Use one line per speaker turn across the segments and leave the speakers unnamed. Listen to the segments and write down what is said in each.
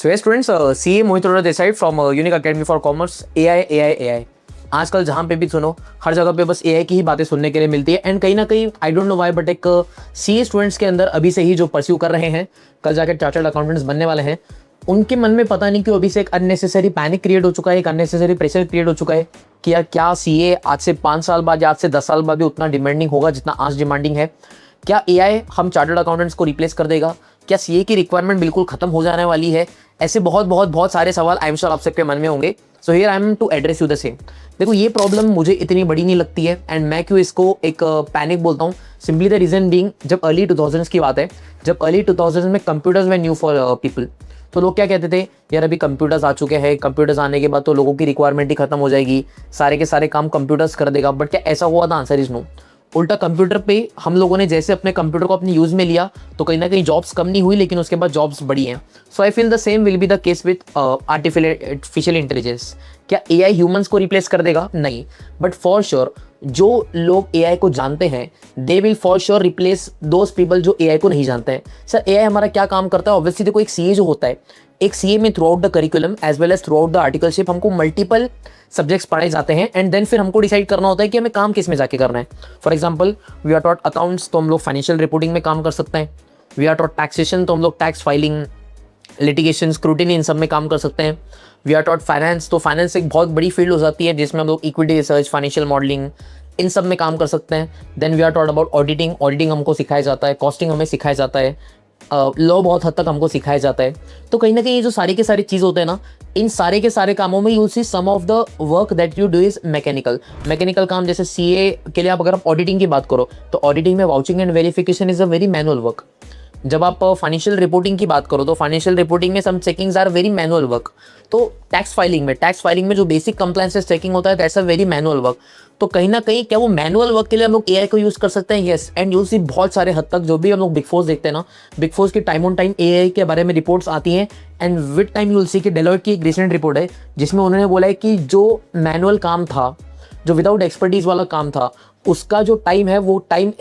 So students, CA Mohit Arora this side from unique Academy for commerce. AI आजकल जहाँ पे भी सुनो, हर जगह पे बस एआई की ही बातें सुनने के लिए मिलती है। एंड कहीं ना कहीं I don't know why, but एक सीए स्टूडेंट्स के अंदर अभी से ही जो परस्यू कर रहे हैं, कल जाकर चार्टर्ड अकाउंटेंट्स बनने वाले हैं, उनके मन में पता नहीं क्यों अभी से एक अननेसेसरी पैनिक क्रिएट हो चुका है, एक अननेसेसरी प्रेशर क्रिएट हो चुका है कि यार क्या सीए आज से 5 साल बाद या आज से 10 साल बाद भी उतना डिमांडिंग होगा जितना आज डिमांडिंग है? क्या एआई हम चार्टर्ड अकाउंटेंट्स को रिप्लेस कर देगा? क्या सीए की रिक्वायरमेंट बिल्कुल खत्म हो जाने वाली है? ऐसे बहुत सारे सवाल आई एम श्योर आप सबके मन में होंगे। So here I am to address you the same. देखो, ये प्रॉब्लम मुझे इतनी बड़ी नहीं लगती है। एंड मैं क्यों इसको एक पैनिक बोलता हूँ? सिंपली द रीजन बीइंग, जब अर्ली 2000s की बात है, जब अर्ली 2000s में computers way new for people, तो लोग क्या कहते थे, यार अभी कंप्यूटर्स आ चुके हैं, कंप्यूटर्स आने के बाद तो लोगों की रिक्वायरमेंट ही खत्म हो जाएगी, सारे के सारे काम कंप्यूटर्स कर देगा। बट क्या ऐसा हुआ था? Answer is no. उल्टा कंप्यूटर पे हम लोगों ने जैसे अपने कंप्यूटर को अपने यूज़ में लिया, तो कहीं ना कहीं जॉब्स कम नहीं हुई, लेकिन उसके बाद जॉब्स बढ़ी हैं। So I feel the same will be the case with artificial intelligence. क्या एआई ह्यूमंस को रिप्लेस कर देगा? नहीं, बट फॉर श्योर जो लोग एआई को जानते हैं, they will for sure replace those people जो एआई को नहीं जानते हैं। सर, एआई हमारा क्या काम करता है? ऑब्वियसली देखो, एक सीए जो होता है, एक सीए में throughout the curriculum as well as throughout the articleship हमको मल्टीपल सब्जेक्ट्स पढ़ाए जाते हैं। एंड देन फिर हमको डिसाइड करना होता है कि हमें काम किस में जाके करना है। For example, we are taught accounts, तो हम लोग फाइनेंशियल रिपोर्टिंग में काम कर सकते हैं। वी आर टॉट टैक्सेशन, तो हम लोग टैक्स फाइलिंग, लिटिगेशन, स्क्रूटिनी, इन सब में काम कर सकते हैं। वी आर टॉट फाइनेंस, तो फाइनेंस एक बहुत बड़ी फील्ड हो जाती है जिसमें हम लोग इक्विटी रिसर्च, फाइनेंशियल मॉडलिंग, इन सब में काम कर सकते हैं। Then we are taught about auditing, auditing हमको सिखाया जाता है, कॉस्टिंग हमें सिखाया जाता है, लॉ बहुत हद तक हमको सिखाया जाता है। तो कहीं ना कहीं ये जो सारी के सारी चीज़ होते हैं ना, इन सारे के सारे कामों में you see some of the work that you do is mechanical काम। जैसे सीए के लिए आप अगर आप ऑडिटिंग की बात करो, तो ऑडिटिंग में vouching and verification is a very manual work. जब आप फाइनेंशियल रिपोर्टिंग की बात करो, तो फाइनेंशियल रिपोर्टिंग में some checkings are very manual work. तो टैक्स फाइलिंग में जो बेसिक कंप्लायंसेस चेकिंग होता है, that's a very manual work. तो कहीं ना कहीं क्या वो मैनुअल वर्क के लिए हम लोग एआई को यूज़ कर सकते हैं? यस। एंड यूज सी बहुत सारे हद तक जो भी हम लोग बिग फोर्स देखते हैं ना, बिग फोर्स की टाइम ऑन टाइम एआई के बारे में रिपोर्ट्स आती हैं। And with time you'll see कि डेलॉयट की एक रिसेंट रिपोर्ट है जिसमें उन्होंने बोला है कि जो मैनुअल काम था, जो विदाउट एक्सपर्टीज वाला काम था, उसका जो टाइम है वो टाइम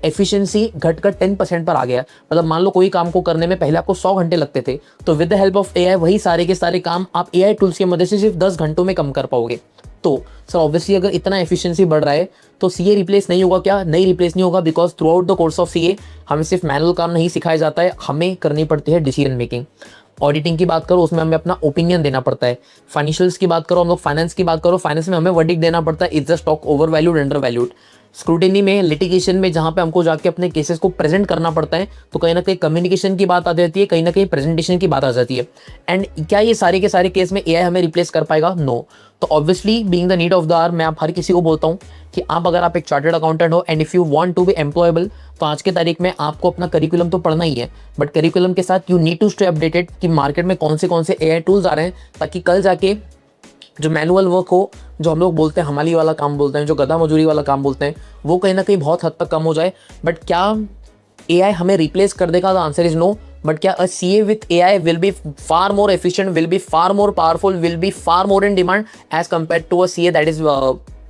एफिशिएंसी घटकर 10% पर आ गया। मतलब मान लो कोई काम को करने में पहले आपको 100 घंटे लगते थे, तो with the help of AI वही सारे के सारे काम आप एआई टूल्स की मदद से सिर्फ 10 घंटों में कम कर पाओगे। तो सर ऑब्वियसली अगर इतना एफिशिएंसी बढ़ रहा है तो सीए रिप्लेस नहीं होगा क्या? नहीं, रिप्लेस नहीं होगा, because through out the course of CA हमें सिर्फ मैनुअल काम नहीं सिखाया जाता है, हमें करनी पड़ती है डिसीजन मेकिंग। ऑडिटिंग की बात करो, उसमें हमें अपना ओपिनियन देना पड़ता है। फाइनेंशियल्स की बात करो, हम लोग फाइनेंस की बात करो, फाइनेंस में हमें वर्डिक्ट देना पड़ता है, is the stock over valued, under valued. Scrutiny में, लिटिगेशन में, जहाँ पे हमको जाके अपने केसेस को प्रेजेंट करना पड़ता है, तो कहीं ना कहीं कम्युनिकेशन की बात आ जाती है, कहीं ना कहीं प्रेजेंटेशन की बात आ जाती है। एंड क्या ये सारे के सारे केस में एआई हमें रिप्लेस कर पाएगा? नो। तो obviously being the need of the hour, मैं आप हर किसी को बोलता हूँ कि अगर आप एक चार्टर्ड अकाउंटेंट हो and if you want to be employable, तो आज के तारीख में आपको अपना करिकुलम तो पढ़ना ही है, बट करिकुलम के साथ you need to stay updated कि मार्केट में कौन से एआई टूल्स आ रहे हैं, ताकि कल जाके जो मैनुअल वर्क हो, जो हम लोग बोलते हैं हमाली वाला काम बोलते हैं, जो गधा मजूरी वाला काम बोलते हैं, वो कहीं ना कहीं बहुत हद तक कम हो जाए। बट क्या एआई हमें रिप्लेस कर देगा? The answer is no. But क्या a CA with AI will be far more efficient, will be far more powerful, will be far more in demand as compare to a CA that is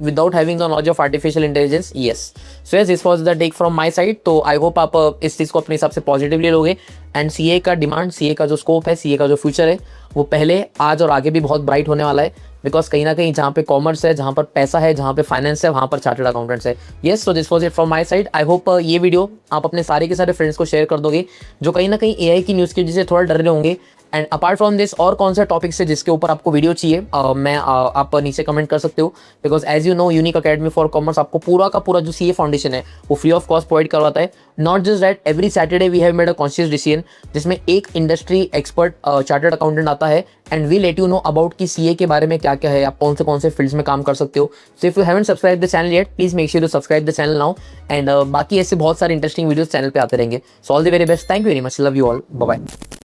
without having the knowledge of artificial intelligence? yes. So yes, this was the take from my side. तो I hope आप इस चीज़ को अपने हिसाब से positively लोगे। And CA का demand, CA का जो स्कोप है, सीए का जो फ्यूचर है, वो पहले, आज और आगे भी बहुत ब्राइट होने वाला है। बिकॉज कहीं ना कहीं जहाँ पे कॉमर्स है, जहाँ पर पैसा है, जहाँ पे फाइनेंस है, वहाँ पर चार्टर्ड अकाउंटेंट्स है। Yes, so this was it from my side. I hope ये वीडियो आप अपने सारे के सारे फ्रेंड्स को शेयर कर दोगे जो कहीं ना कहीं एआई की न्यूज़ की वजह से थोड़ा डर रहे होंगे। एंड अपार्ट फ्रॉम दिस, और कौन सा टॉपिक्स है जिसके ऊपर आपको वीडियो चाहिए, मैं आप नीचे कमेंट कर सकते हो। Because as you know, Unique Academy for commerce आपको पूरा का पूरा जो सीए फाउंडेशन है वो फ्री ऑफ कॉस्ट प्रोवाइड करवाता है। Not just that, every Saturday we have made a conscious decision जिसमें एक इंडस्ट्री एक्सपर्ट चार्टर्ड अकाउंटेंट आता है and we let you know about कि सीए के बारे में क्या क्या है, आप कौन से फील्ड्स में काम कर सकते हो। So if you haven't subscribe the channel yet, please make sure to subscribe the channel now. And बाकी ऐसे बहुत सारे इंटरेस्टिंग वीडियोस चैनल पे आते रहेंगे। So all the very best, thank you very much, love you all, bye bye.